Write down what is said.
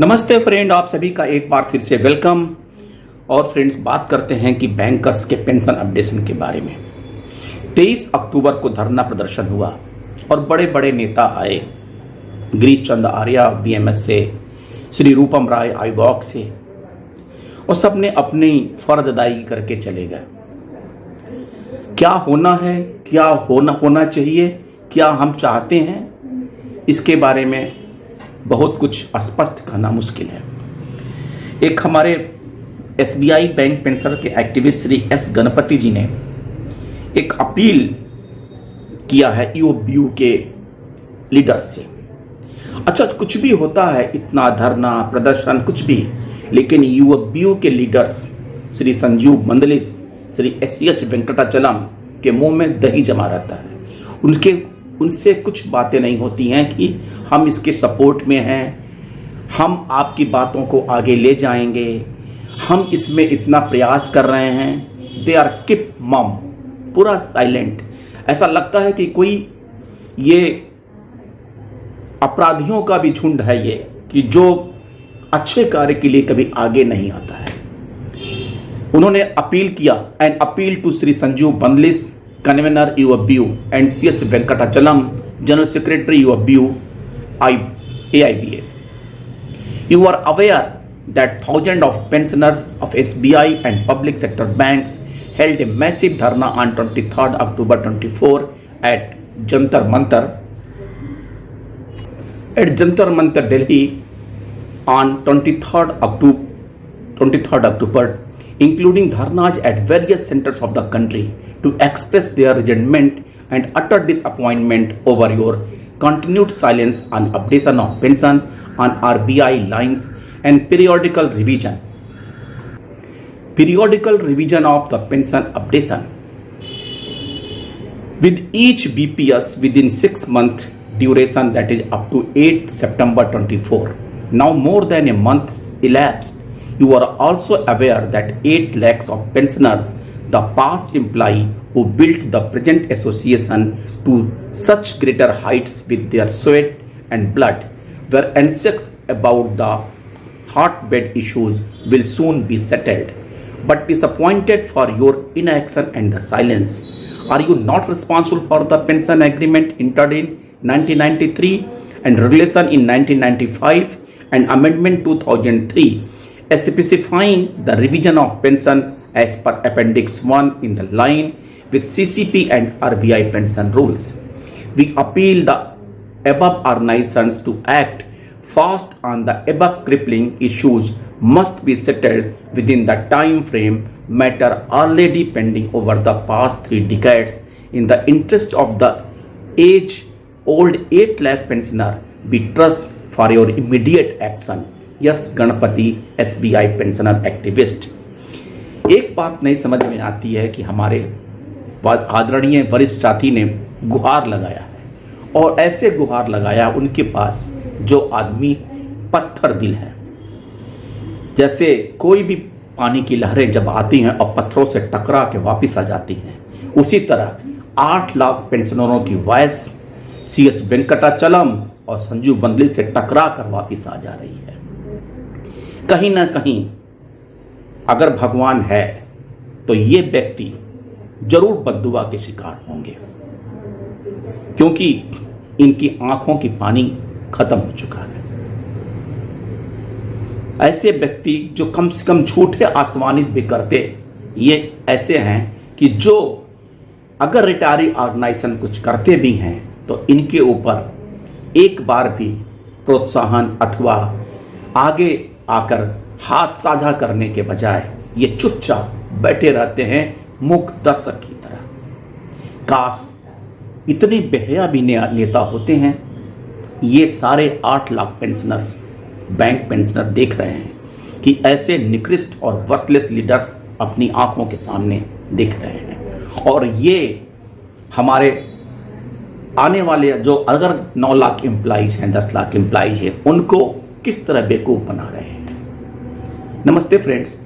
नमस्ते फ्रेंड, आप सभी का एक बार फिर से वेलकम। और फ्रेंड्स, बात करते हैं कि बैंकर्स के पेंशन अपडेशन के बारे में। 23 अक्टूबर को धरना प्रदर्शन हुआ और बड़े बड़े नेता आए, गिरीश चंद्र आर्या बीएमएस से, श्री रूपम राय आईबॉक्स से, और सबने अपनी फर्ज अदायगी करके चले गए। क्या होना है, क्या होना चाहिए, क्या हम चाहते हैं, इसके बारे में बहुत कुछ स्पष्ट कहना मुश्किल है। एक हमारे एसबीआई बैंक पेंशन के एक्टिविस्ट श्री एस गणपति जी ने एक अपील किया है ईओबीयू के लीडर्स से। अच्छा, कुछ भी होता है, इतना धरना प्रदर्शन कुछ भी, लेकिन ईओबीयू के लीडर्स श्री संजीव मंदलिस, श्री एस वेंकटाचलम के मुंह में दही जमा रहता है। उनसे कुछ बातें नहीं होती हैं कि हम इसके सपोर्ट में हैं, हम आपकी बातों को आगे ले जाएंगे, हम इसमें इतना प्रयास कर रहे हैं। दे आर कीप मम, पूरा साइलेंट। ऐसा लगता है कि कोई ये अपराधियों का भी झुंड है ये, कि जो अच्छे कार्य के लिए कभी आगे नहीं आता है। उन्होंने अपील किया, an appeal to Shri Sanjeev Mandalis, convener UOBU, and CS Venkatachalam, General Secretary UOBU, AIBA. You are aware that thousands of pensioners of SBI and public sector banks held a massive dharna on 23rd October 24 at Jantar Mantar, Delhi on 23rd October, including dharnas at various centers of the country, to express their resentment and utter disappointment over your continued silence on updation of pension on RBI lines and periodical revision of the pension updation with each BPS within 6 month duration, that is up to 8 September 24. Now more than a month elapsed. You are also aware that 8 lakhs of pensioners, the past employee who built the present association to such greater heights with their sweat and blood, were anxious about the hotbed issues will soon be settled, but disappointed for your inaction and the silence. Are you not responsible for the pension agreement entered in 1993 and regulation in 1995 and amendment 2003, specifying the revision of pension as per Appendix 1 in the line with CCP and RBI pension rules? We appeal the above organizations to act fast on the above crippling issues must be settled within the time frame matter already pending over the past 3 decades in the interest of the age-old 8 lakh pensioner. We trust for your immediate action. Yes, Ganpati, SBI pensioner activist. एक बात नहीं समझ में आती है कि हमारे आदरणीय वरिष्ठ साथी ने गुहार लगाया है, और ऐसे गुहार लगाया उनके पास जो आदमी पत्थर दिल है। जैसे कोई भी पानी की लहरें जब आती हैं और पत्थरों से टकरा के वापस आ जाती हैं, उसी तरह 8 लाख पेंशनरों की वॉइस CS वेंकटाचलम और संजीव मंदलिस से टकरा कर वापस आ जा रही है। कहीं ना कहीं अगर भगवान है तो ये व्यक्ति जरूर बद्दुआ के शिकार होंगे, क्योंकि इनकी आंखों की पानी खत्म हो चुका है। ऐसे व्यक्ति जो कम से कम झूठे आसमानित भी करते, ये ऐसे हैं कि जो अगर रिटायरी ऑर्गेनाइजेशन कुछ करते भी हैं तो इनके ऊपर एक बार भी प्रोत्साहन अथवा आगे आकर हाथ साझा करने के बजाय ये चुपचाप बैठे रहते हैं मूक दर्शक की तरह। काश इतने बेहया भी नेता होते हैं। ये सारे 8 लाख पेंशनर्स, बैंक पेंशनर देख रहे हैं कि ऐसे निकृष्ट और वर्थलेस लीडर्स अपनी आंखों के सामने दिख रहे हैं, और ये हमारे आने वाले जो अगर 9 लाख एम्प्लॉइज हैं, 10 लाख एम्प्लॉइज हैं, उनको किस तरह बेवकूफ बना रहे हैं। नमस्ते फ्रेंड्स।